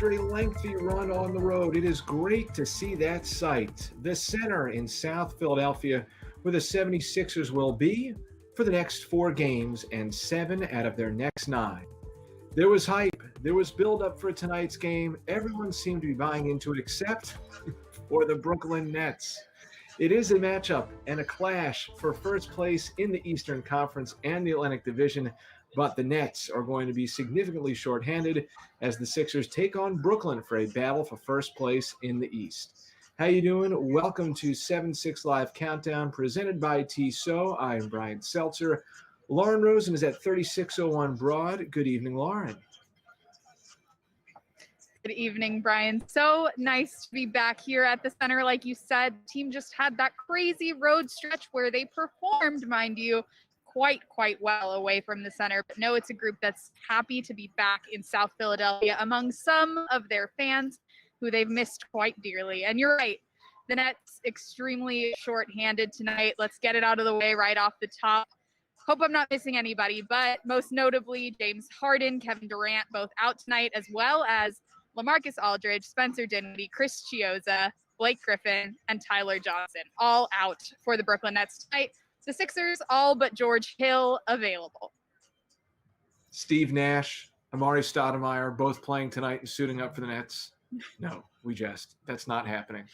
after a lengthy run on the road, it is great to see that sight. The center in South Philadelphia, where the 76ers will be for the next 4 games and 7 out of their next 9. There was hype. There was build-up for tonight's game. Everyone seemed to be buying into it except for the Brooklyn Nets. It is a matchup and a clash for first place in the Eastern Conference and the Atlantic Division, but the Nets are going to be significantly shorthanded as the Sixers take on Brooklyn for a battle for first place in the East. How you doing? Welcome to 7-6 Live Countdown presented by Tissot. I am Brian Seltzer. Lauren Rosen is at 3601 Broad. Good evening, Lauren. Good evening, Brian. So nice to be back here at the center. Like you said, the team just had that crazy road stretch where they performed, mind you, quite well away from the center. But no, it's a group that's happy to be back in South Philadelphia among some of their fans who they've missed quite dearly. And you're right, the Nets extremely short-handed tonight. Let's get it out of the way right off the top. Hope I'm not missing anybody, but most notably James Harden, Kevin Durant, both out tonight, as well as LaMarcus Aldridge, Spencer Dinwiddie, Chris Chiozza, Blake Griffin, and Tyler Johnson, all out for the Brooklyn Nets tonight. The Sixers, all but George Hill, available. Steve Nash, Amari Stoudemire, both playing tonight and suiting up for the Nets. No, that's not happening.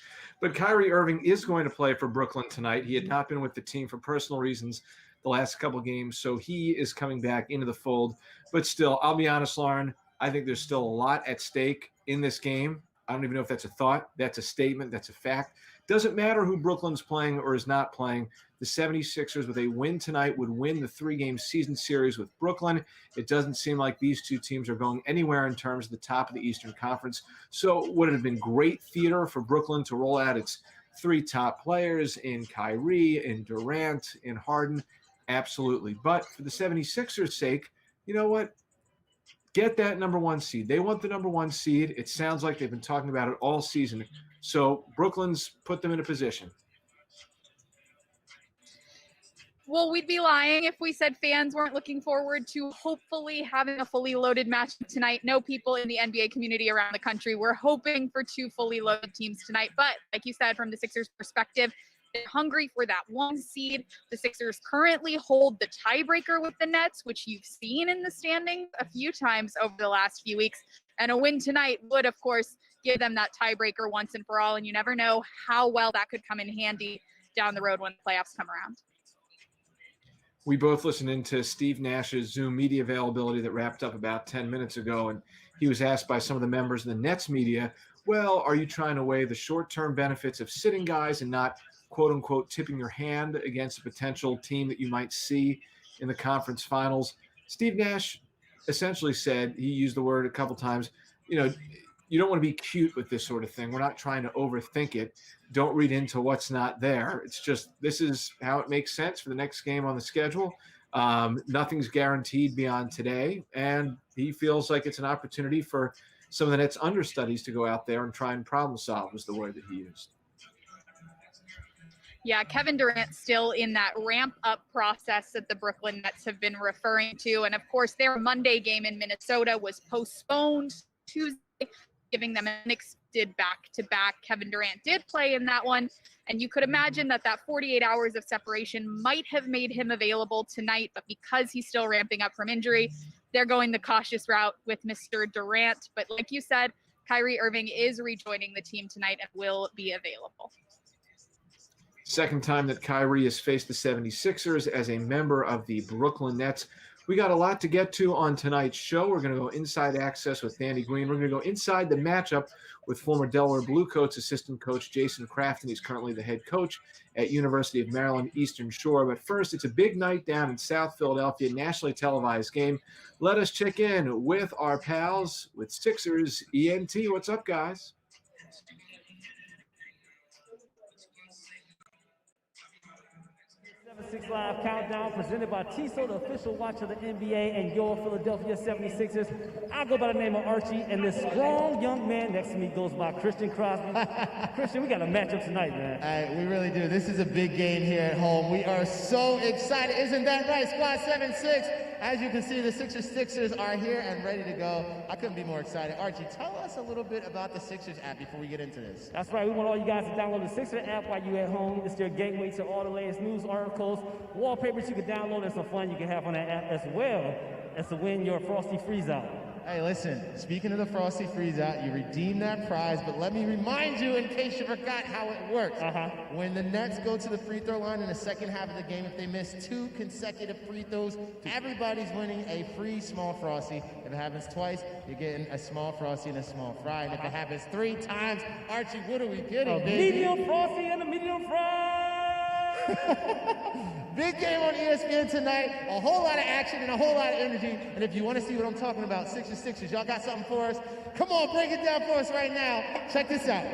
But Kyrie Irving is going to play for Brooklyn tonight. He had not been with the team for personal reasons the last couple of games, so he is coming back into the fold. But still, I'll be honest, Lauren, I think there's still a lot at stake in this game. I don't even know if that's a thought. That's a statement. That's a fact. Doesn't matter who Brooklyn's playing or is not playing. The 76ers, with a win tonight, would win the 3-game season series with Brooklyn. It doesn't seem like these two teams are going anywhere in terms of the top of the Eastern Conference. So would it have been great theater for Brooklyn to roll out its 3 top players in Kyrie, in Durant, in Harden? Absolutely. But for the 76ers' sake, you know what? Get that number 1 seed. They want the number 1 seed. It sounds like they've been talking about it all season. So Brooklyn's put them in a position. Well, we'd be lying if we said fans weren't looking forward to hopefully having a fully loaded match tonight. No people in the NBA community around the country were hoping for 2 fully loaded teams tonight. But like you said, from the Sixers' perspective, they're hungry for that 1 seed. The Sixers currently hold the tiebreaker with the Nets, which you've seen in the standings a few times over the last few weeks. And a win tonight would, of course, give them that tiebreaker once and for all. And you never know how well that could come in handy down the road when the playoffs come around. We both listened into Steve Nash's Zoom media availability that wrapped up about 10 minutes ago, and he was asked by some of the members of the Nets media, well, are you trying to weigh the short-term benefits of sitting guys and not, quote-unquote, tipping your hand against a potential team that you might see in the conference finals? Steve Nash essentially said, he used the word a couple times, you don't want to be cute with this sort of thing. We're not trying to overthink it. Don't read into what's not there. It's just this is how it makes sense for the next game on the schedule. Nothing's guaranteed beyond today, and he feels like it's an opportunity for some of the Nets understudies to go out there and try and problem solve, was the word that he used. Yeah, Kevin Durant still in that ramp-up process that the Brooklyn Nets have been referring to. And, of course, their Monday game in Minnesota was postponed Tuesday, giving them an extended back-to-back. Kevin Durant did play in that one, and you could imagine that 48 hours of separation might have made him available tonight, but because he's still ramping up from injury, they're going the cautious route with Mr. Durant. But like you said, Kyrie Irving is rejoining the team tonight and will be available. Second time that Kyrie has faced the 76ers as a member of the Brooklyn Nets. We got a lot to get to on tonight's show. We're going to go inside access with Danny Green. We're going to go inside the matchup with former Delaware Blue Coats assistant coach Jason Crafton. He's currently the head coach at University of Maryland Eastern Shore. But first, it's a big night down in South Philadelphia, nationally televised game. Let us check in with our pals with Sixers ENT. What's up, guys? 7-6 Live Countdown presented by Tissot, the official watch of the NBA and your Philadelphia 76ers. I go by the name of Archie, and this strong young man next to me goes by Christian Crosby. Christian, we got a matchup tonight, man. We really do. This is a big game here at home. We are so excited. Isn't that right, Squad 7-6? As you can see, the Sixers are here and ready to go. I couldn't be more excited. Archie, tell us a little bit about the Sixers app before we get into this. That's right. We want all you guys to download the Sixer app while you're at home. It's your gateway to all the latest news articles, wallpapers you can download, and some fun you can have on that app as well as to win your Frosty Freeze Out. Hey, listen, speaking of the Frosty Freeze Out, you redeemed that prize, but let me remind you in case you forgot how it works. When the Nets go to the free throw line in the second half of the game, if they miss 2 consecutive free throws, everybody's winning a free small Frosty. If it happens twice, you're getting a small Frosty and a small fry. And if it happens 3 times, Archie, what are we getting, baby? Medium Frosty and a medium fry! Big game on ESPN tonight, a whole lot of action and a whole lot of energy. And if you want to see what I'm talking about, Sixers, y'all got something for us? Come on, break it down for us right now. Check this out.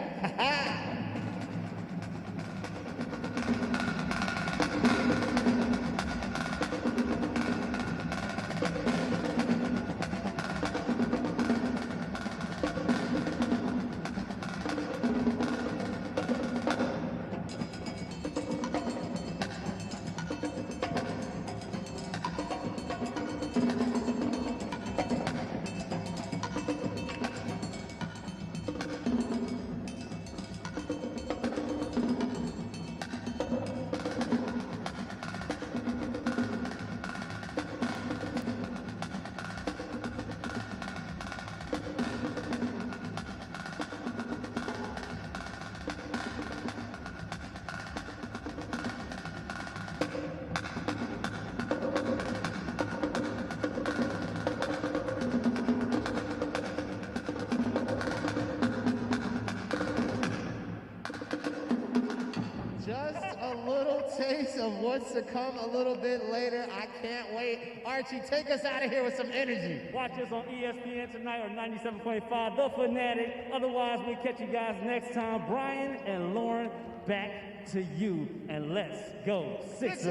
Of what's to come a little bit later. I can't wait. Archie, take us out of here with some energy. Watch us on ESPN tonight or 97.5 The Fanatic. Otherwise, we'll catch you guys next time. Brian and Lauren, back to you. And let's go Sixers!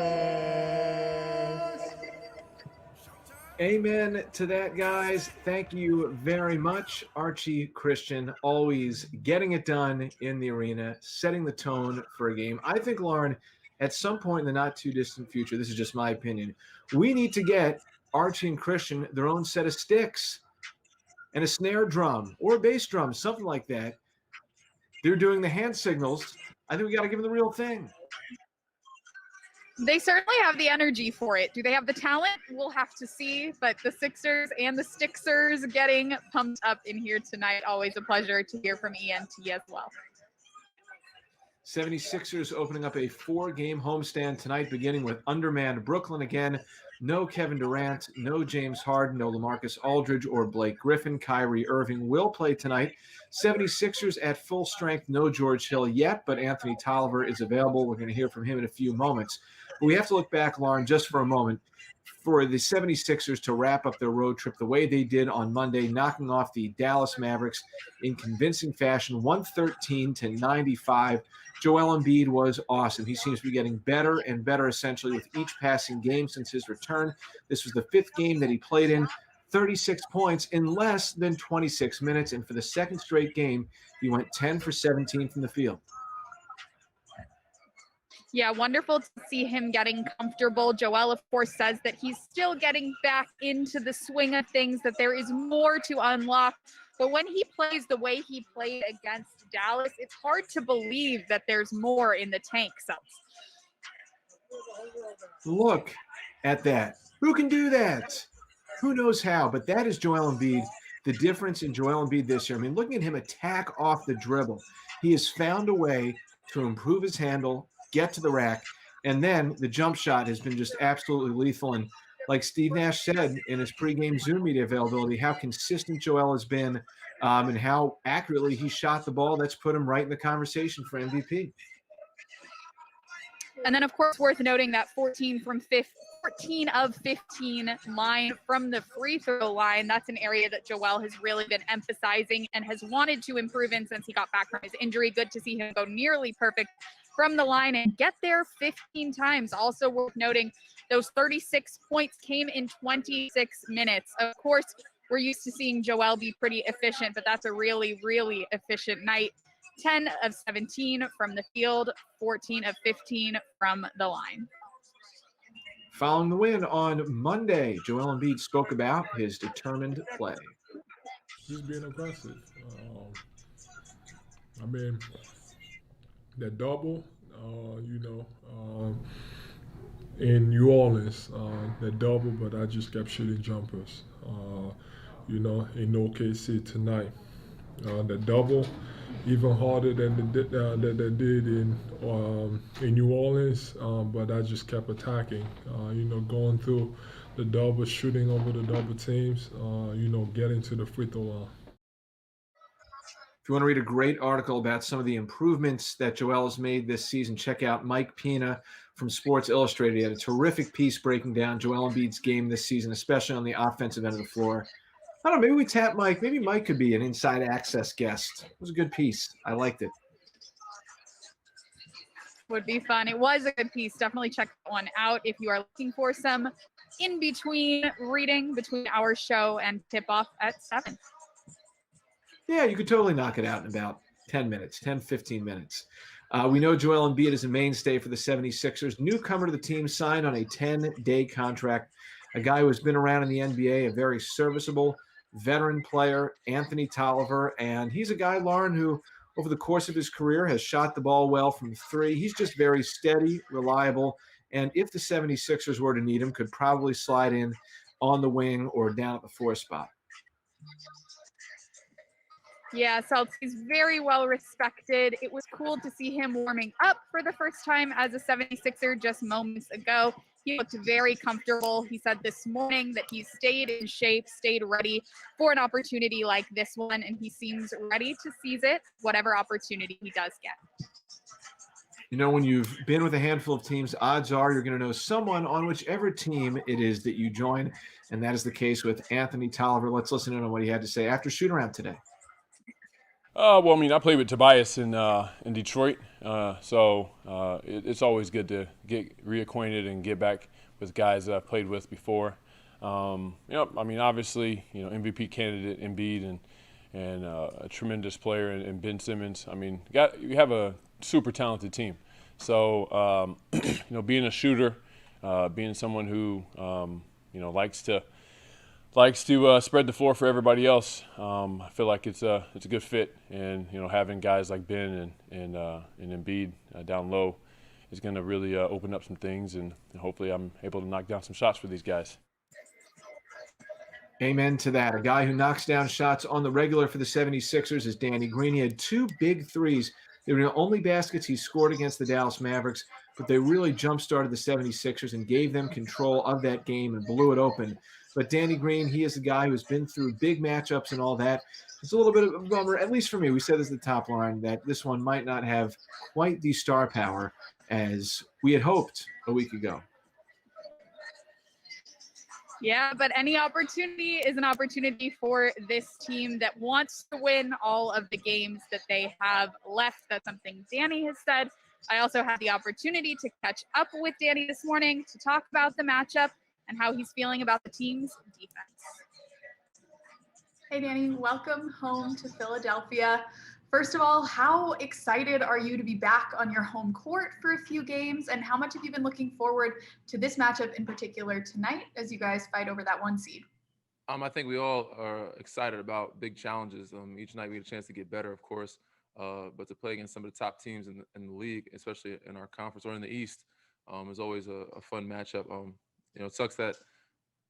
Amen to that, guys. Thank you very much. Archie Christian, always getting it done in the arena, setting the tone for a game. I think, Lauren, at some point in the not too distant future, this is just my opinion, we need to get Archie and Christian their own set of sticks and a snare drum or a bass drum, something like that. They're doing the hand signals. I think we got to give them the real thing. They certainly have the energy for it. Do they have the talent? We'll have to see. But the Sixers and the Sticksers getting pumped up in here tonight. Always a pleasure to hear from ENT as well. 76ers opening up a 4-game homestand tonight, beginning with undermanned Brooklyn again. No Kevin Durant, no James Harden, no LaMarcus Aldridge or Blake Griffin. Kyrie Irving will play tonight. 76ers at full strength, no George Hill yet, but Anthony Toliver is available. We're going to hear from him in a few moments. But we have to look back, Lauren, just for a moment, for the 76ers to wrap up their road trip the way they did on Monday, knocking off the Dallas Mavericks in convincing fashion, 113-95. Joel Embiid was awesome. He seems to be getting better and better essentially with each passing game since his return. This was the 5th game that he played in, 36 points in less than 26 minutes. And for the 2nd straight game, he went 10 for 17 from the field. Yeah, wonderful to see him getting comfortable. Joel, of course, says that he's still getting back into the swing of things, that there is more to unlock. But when he plays the way he played against Dallas, it's hard to believe that there's more in the tank, Seltz. Look at that. Who can do that? Who knows how? But that is Joel Embiid. The difference in Joel Embiid this year. I mean, looking at him attack off the dribble. He has found a way to improve his handle, get to the rack, and then the jump shot has been just absolutely lethal. And like Steve Nash said in his pregame Zoom media availability, how consistent Joel has been and how accurately he shot the ball, that's put him right in the conversation for MVP. And then, of course, worth noting that 14 of 15 line from the free throw line. That's an area that Joel has really been emphasizing and has wanted to improve in since he got back from his injury. Good to see him go nearly perfect from the line and get there 15 times. Also worth noting, those 36 points came in 26 minutes. Of course, we're used to seeing Joel be pretty efficient, but that's a really, really efficient night. 10 of 17 from the field, 14 of 15 from the line. Following the win on Monday, Joel Embiid spoke about his determined play. Just being aggressive. I mean, that double, in New Orleans, that double, but I just kept shooting jumpers. In OKC tonight, the double, even harder than they did in New Orleans, but I just kept attacking. Going through the double, shooting over the double teams. Getting to the free throw line. If you want to read a great article about some of the improvements that Joel has made this season, check out Mike Pina from Sports Illustrated. He had a terrific piece breaking down Joel Embiid's game this season, especially on the offensive end of the floor. I don't know, maybe we tap Mike. Maybe Mike could be an inside access guest. It was a good piece. I liked it. Would be fun. It was a good piece. Definitely check that one out if you are looking for some in-between reading between our show and tip-off at 7. Yeah, you could totally knock it out in about 10 minutes, 10, 15 minutes. We know Joel Embiid is a mainstay for the 76ers. Newcomer to the team, signed on a 10-day contract. A guy who has been around in the NBA, a very serviceable veteran player, Anthony Toliver. And he's a guy, Lauren, who over the course of his career has shot the ball well from three. He's just very steady, reliable. And if the 76ers were to need him, could probably slide in on the wing or down at the 4 spot. Yeah, Seltz, he's very well respected. It was cool to see him warming up for the first time as a 76er just moments ago. He looked very comfortable. He said this morning that he stayed in shape, stayed ready for an opportunity like this one, and he seems ready to seize it, whatever opportunity he does get. You know, when you've been with a handful of teams, odds are you're going to know someone on whichever team it is that you join, and that is the case with Anthony Toliver. Let's listen in on what he had to say after shoot-around today. I played with Tobias in Detroit, so it's always good to get reacquainted and get back with guys that I've played with before. Obviously, MVP candidate Embiid and a tremendous player in Ben Simmons. You have a super talented team. So, being a shooter, being someone who likes to spread the floor for everybody else. I feel like it's a good fit, and having guys like Ben and Embiid down low is going to really open up some things, and hopefully I'm able to knock down some shots for these guys. Amen to that. A guy who knocks down shots on the regular for the 76ers is Danny Green. He had 2 big threes. They were the only baskets he scored against the Dallas Mavericks, but they really jump-started the 76ers and gave them control of that game and blew it open. But Danny Green, he is a guy who's been through big matchups and all that. It's a little bit of a bummer, at least for me. We said this at the top line, that this one might not have quite the star power as we had hoped a week ago. Yeah, but any opportunity is an opportunity for this team that wants to win all of the games that they have left. That's something Danny has said. I also had the opportunity to catch up with Danny this morning to talk about the matchup and how he's feeling about the team's defense. Hey, Danny, welcome home to Philadelphia. First of all, how excited are you to be back on your home court for a few games? And how much have you been looking forward to this matchup in particular tonight as you guys fight over that 1 seed? I think we all are excited about big challenges. Each night we get a chance to get better, of course, but to play against some of the top teams in the league, especially in our conference or in the East, is always a fun matchup. It sucks that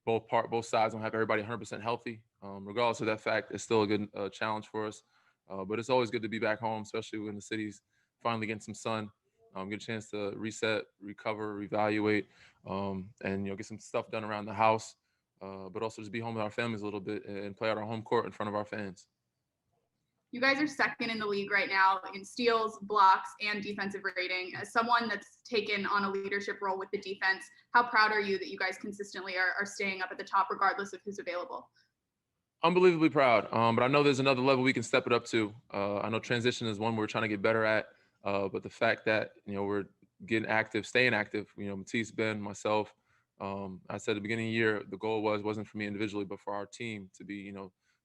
both sides don't have everybody 100% healthy. Regardless of that fact, it's still a good challenge for us. But it's always good to be back home, especially when the city's finally getting some sun. Get a chance to reset, recover, reevaluate, and get some stuff done around the house. But also just be home with our families a little bit and play out our home court in front of our fans. You guys are second in the league right now in steals, blocks, and defensive rating. As someone that's taken on a leadership role with the defense, how proud are you that you guys consistently are staying up at the top regardless of who's available? Unbelievably proud, but I know there's another level we can step it up to. I know transition is one we're trying to get better at, but the fact that we're getting active, staying active. Matisse, Ben, myself. I said at the beginning of the year the goal wasn't for me individually, but for our team to be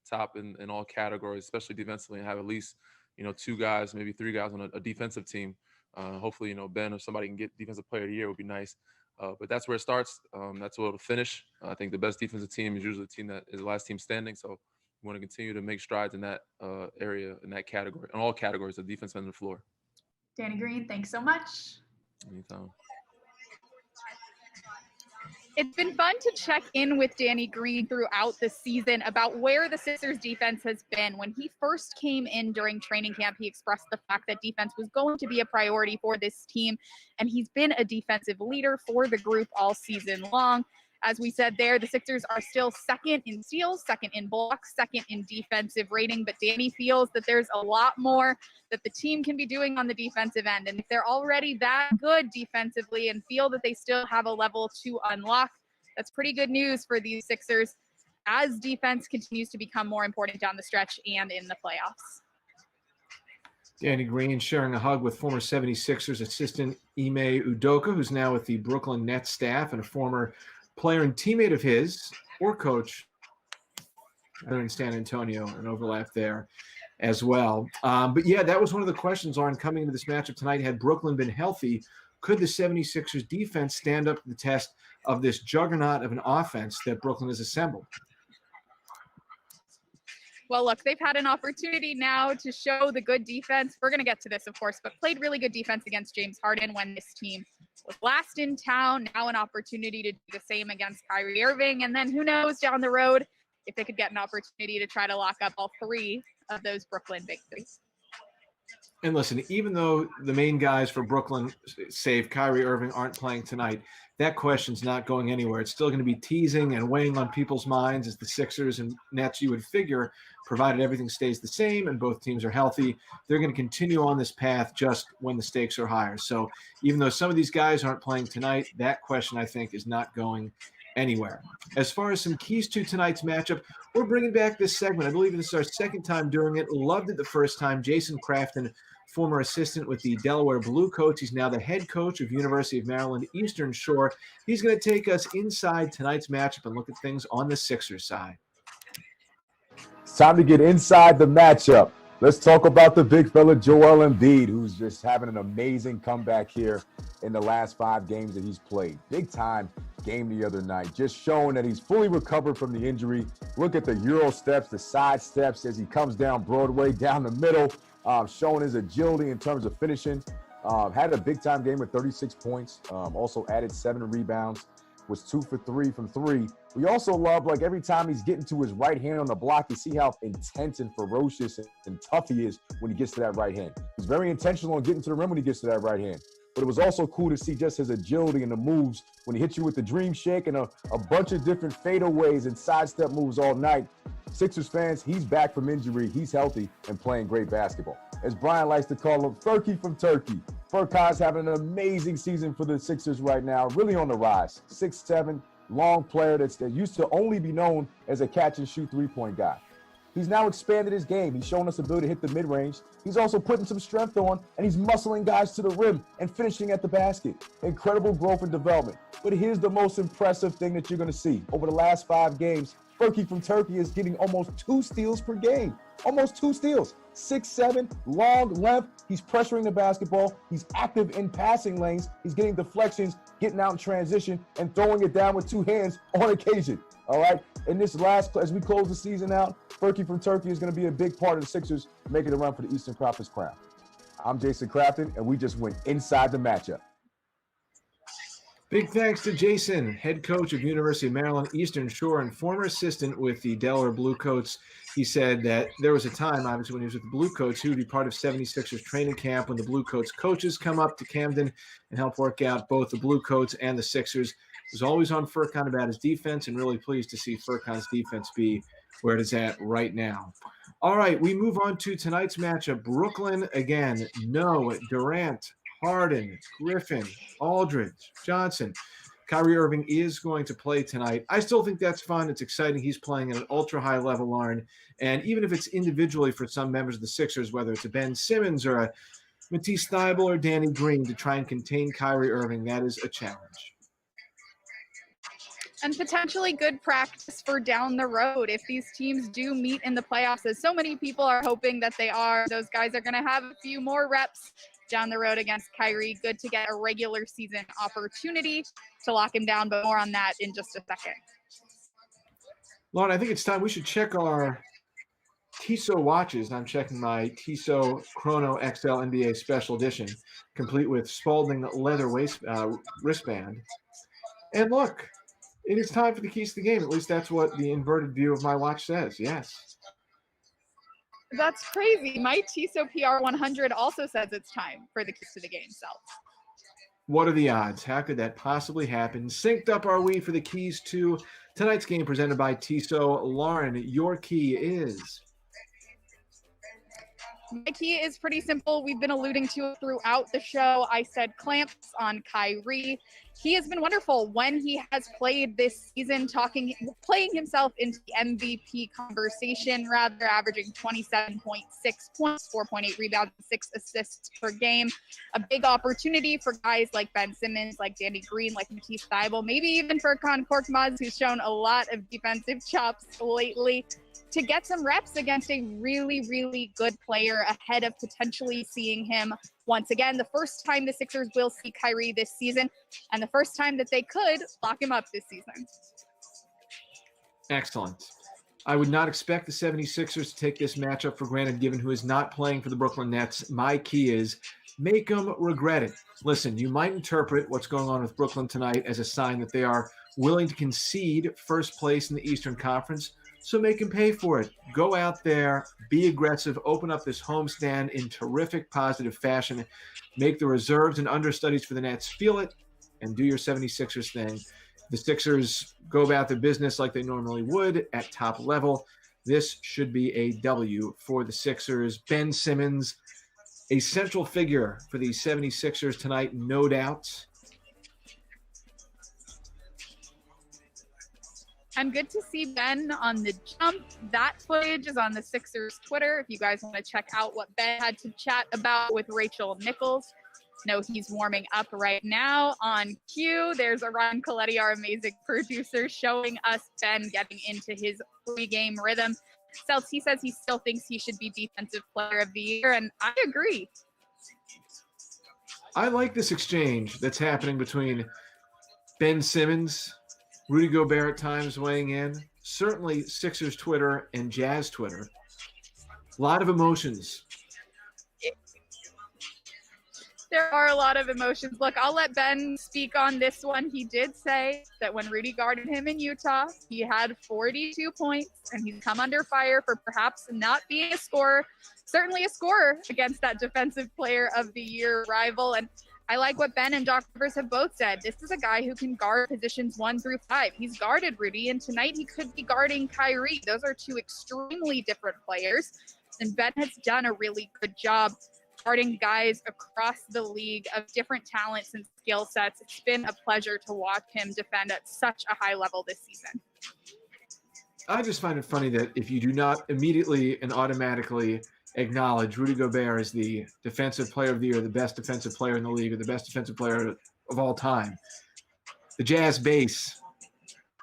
top in all categories, especially defensively, and have at least 2 guys, maybe 3 guys on a defensive team. Hopefully Ben or somebody can get defensive player of the year would be nice. But that's where it starts. That's where it'll finish. I think the best defensive team is usually the team that is the last team standing. So we want to continue to make strides in that area, in that category, in all categories of defense and the floor. Danny Green, thanks so much. Anytime. It's been fun to check in with Danny Green throughout the season about where the Sixers defense has been. When he first came in during training camp, he expressed the fact that defense was going to be a priority for this team, and he's been a defensive leader for the group all season long. As we said there, the Sixers are still second in steals, second in blocks, second in defensive rating, but Danny feels that there's a lot more that the team can be doing on the defensive end. And if they're already that good defensively and feel that they still have a level to unlock, that's pretty good news for these Sixers as defense continues to become more important down the stretch and in the playoffs. Danny Green sharing a hug with former 76ers assistant Ime Udoka, who's now with the Brooklyn Nets staff and a former player and teammate of his, or coach, in San Antonio, an overlap there as well. But yeah, that was one of the questions, Lauren, coming into this matchup tonight. Had Brooklyn been healthy, could the 76ers defense stand up to the test of this juggernaut of an offense that Brooklyn has assembled? Well, look, they've had an opportunity now to show the good defense. We're going to get to this, of course, but played really good defense against James Harden when this team was last in town. Now an opportunity to do the same against Kyrie Irving. And then who knows down the road if they could get an opportunity to try to lock up all three of those Brooklyn big threes. And listen, even though the main guys for Brooklyn, save Kyrie Irving, aren't playing tonight, that question's not going anywhere. It's still going to be teasing and weighing on people's minds as the Sixers and Nets, you would figure, provided everything stays the same and both teams are healthy, they're going to continue on this path just when the stakes are higher. So even though some of these guys aren't playing tonight, that question, I think, is not going anywhere. As far as some keys to tonight's matchup, we're bringing back this segment. I believe this is our second time doing it. Loved it the first time. Jason Crafton, former assistant with the Delaware Bluecoats. He's now the head coach of University of Maryland Eastern Shore. He's going to take us inside tonight's matchup and look at things on the Sixers side. It's time to get inside the matchup. Let's talk about the big fella Joel Embiid, who's just having an amazing comeback here in the last 5 games that he's played. Big time game the other night, just showing that he's fully recovered from the injury. Look at the Euro steps, the side steps as he comes down Broadway, down the middle, showing his agility in terms of finishing. Had a big time game with 36 points, also added 7 rebounds, was 2 for 3 from 3. We also love, like, every time he's getting to his right hand on the block, you see how intense and ferocious and tough he is when he gets to that right hand. He's very intentional on getting to the rim when he gets to that right hand. But it was also cool to see just his agility and the moves when he hit you with the dream shake and a bunch of different fadeaways and sidestep moves all night. Sixers fans, he's back from injury. He's healthy and playing great basketball. As Brian likes to call him, Furky from Turkey. Furkan's having an amazing season for the Sixers right now, really on the rise. 6'7", long player that used to only be known as a catch-and-shoot three-point guy. He's now expanded his game. He's shown us the ability to hit the mid-range. He's also putting some strength on, and he's muscling guys to the rim and finishing at the basket. Incredible growth and development. But here's the most impressive thing that you're going to see. Over the last 5 games, Furky from Turkey is getting almost 2 steals per game. Almost 2 steals. 6'7", long length. He's pressuring the basketball. He's active in passing lanes. He's getting deflections, getting out in transition, and throwing it down with 2 hands on occasion. All right? In this last, as we close the season out, Furky from Turkey is going to be a big part of the Sixers making a run for the Eastern Conference crown. I'm Jason Crafton, and we just went inside the matchup. Big thanks to Jason, head coach of University of Maryland Eastern Shore and former assistant with the Delaware Bluecoats. He said that there was a time, obviously, when he was with the Bluecoats, he would be part of 76ers training camp when the Bluecoats coaches come up to Camden and help work out both the Bluecoats and the Sixers. He was always on Furkan about his defense, and really pleased to see Furkan's defense be where it is at right now. All right, we move on to tonight's matchup. Brooklyn again. No Durant, Harden, Griffin, Aldridge, Johnson. Kyrie Irving is going to play tonight. I still think that's fun. It's exciting. He's playing at an ultra-high level, Lauren. And even if it's individually for some members of the Sixers, whether it's a Ben Simmons or a Matisse Thybulle or Danny Green, to try and contain Kyrie Irving, that is a challenge. And potentially good practice for down the road if these teams do meet in the playoffs, as so many people are hoping that they are. Those guys are going to have a few more reps down the road against Kyrie. Good to get a regular season opportunity to lock him down, but more on that in just a second. Lauren, I think it's time we should check our Tissot watches. I'm checking my Tissot Chrono XL NBA Special Edition, complete with Spalding leather wristband. And look, it is time for the keys to the game. At least that's what the inverted view of my watch says. Yes. That's crazy. My Tissot PR 100 also says it's time for the keys to the game, Seltz. What are the odds? How could that possibly happen? Synced up are we for the keys to tonight's game presented by Tissot. Lauren, your key is? My key is pretty simple. We've been alluding to it throughout the show. I said clamps on Kyrie. He has been wonderful when he has played this season, playing himself into the MVP conversation, rather averaging 27.6 points, 4.8 rebounds, 6 assists per game. A big opportunity for guys like Ben Simmons, like Danny Green, like Matisse Thybulle, maybe even for Concord Muzz, who's shown a lot of defensive chops lately, to get some reps against a really, really good player ahead of potentially seeing him once again. The first time the Sixers will see Kyrie this season, and the first time that they could lock him up this season. Excellent. I would not expect the 76ers to take this matchup for granted, given who is not playing for the Brooklyn Nets. My key is make them regret it. Listen, you might interpret what's going on with Brooklyn tonight as a sign that they are willing to concede first place in the Eastern Conference. So make them pay for it. Go out there, be aggressive, open up this homestand in terrific, positive fashion. Make the reserves and understudies for the Nets feel it, and do your 76ers thing. The Sixers go about their business like they normally would at top level. This should be a W for the Sixers. Ben Simmons, a central figure for the 76ers tonight, no doubt. And good to see Ben on the jump. That footage is on the Sixers Twitter if you guys want to check out what Ben had to chat about with Rachel Nichols. No, he's warming up right now on cue. There's Ryan Coletti, our amazing producer, showing us Ben getting into his pregame rhythm. Seltz, he says he still thinks he should be Defensive Player of the Year, and I agree. I like this exchange that's happening between Ben Simmons, Rudy Gobert at times weighing in, certainly Sixers Twitter and Jazz Twitter. A lot of emotions. There are a lot of emotions. Look, I'll let Ben speak on this one. He did say that when Rudy guarded him in Utah, he had 42 points, and he's come under fire for perhaps not being a scorer, certainly a scorer against that Defensive Player of the Year rival. And I like what Ben and Doc Rivers have both said. This is a guy who can guard positions 1 through 5. He's guarded Rudy, and tonight he could be guarding Kyrie. Those are two extremely different players, and Ben has done a really good job guarding guys across the league of different talents and skill sets. It's been a pleasure to watch him defend at such a high level this season. I just find it funny that if you do not immediately and automatically acknowledge Rudy Gobert as the Defensive Player of the Year, the best defensive player in the league, or the best defensive player of all time, the Jazz base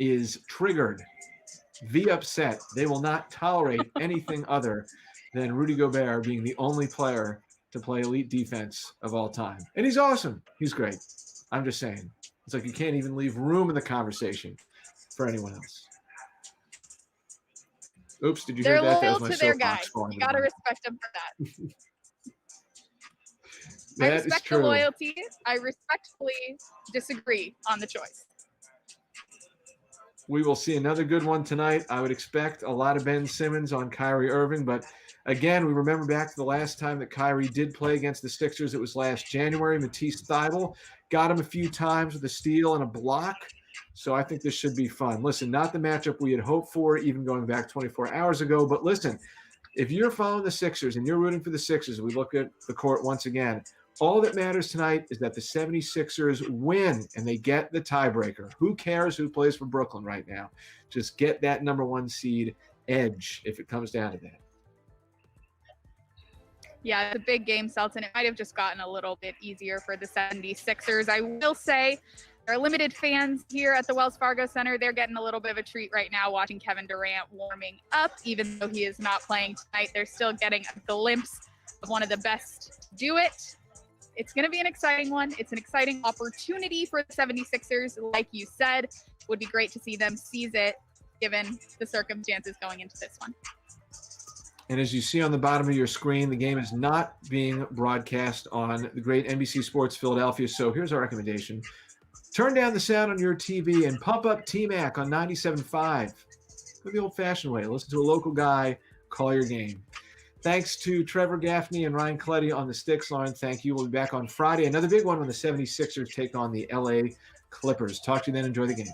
is triggered, upset. They will not tolerate anything other than Rudy Gobert being the only player to play elite defense of all time. And he's awesome. He's great. I'm just saying. It's like you can't even leave room in the conversation for anyone else. Oops, did you hear that? They're That was loyal my to their soapbox guys. falling You got to down. respect them for that. I That is respect the true. loyalty. I respectfully disagree on the choice. We will see another good one tonight. I would expect a lot of Ben Simmons on Kyrie Irving, but again, we remember back to the last time that Kyrie did play against the Sixers. It was last January. Matisse Thybulle got him a few times with a steal and a block, so I think this should be fun. Listen, not the matchup we had hoped for, even going back 24 hours ago, but listen, if you're following the Sixers and you're rooting for the Sixers, we look at the court once again. All that matters tonight is that the 76ers win and they get the tiebreaker. Who cares who plays for Brooklyn right now? Just get that number 1 seed edge if it comes down to that. Yeah, it's a big game, Seltz, and it might have just gotten a little bit easier for the 76ers. I will say There are limited fans here at the Wells Fargo Center. They're getting a little bit of a treat right now watching Kevin Durant warming up. Even though he is not playing tonight, they're still getting a glimpse of one of the best to do it. It's going to be an exciting one. It's an exciting opportunity for the 76ers. Like you said, it would be great to see them seize it given the circumstances going into this one. And as you see on the bottom of your screen, the game is not being broadcast on the great NBC Sports Philadelphia. So here's our recommendation. Turn down the sound on your TV and pump up T-Mac on 97.5. Go the old-fashioned way. Listen to a local guy. Call your game. Thanks to Trevor Gaffney and Ryan Coletti on the sticks, Lauren. Thank you. We'll be back on Friday. Another big one when the 76ers take on the LA Clippers. Talk to you then. Enjoy the game.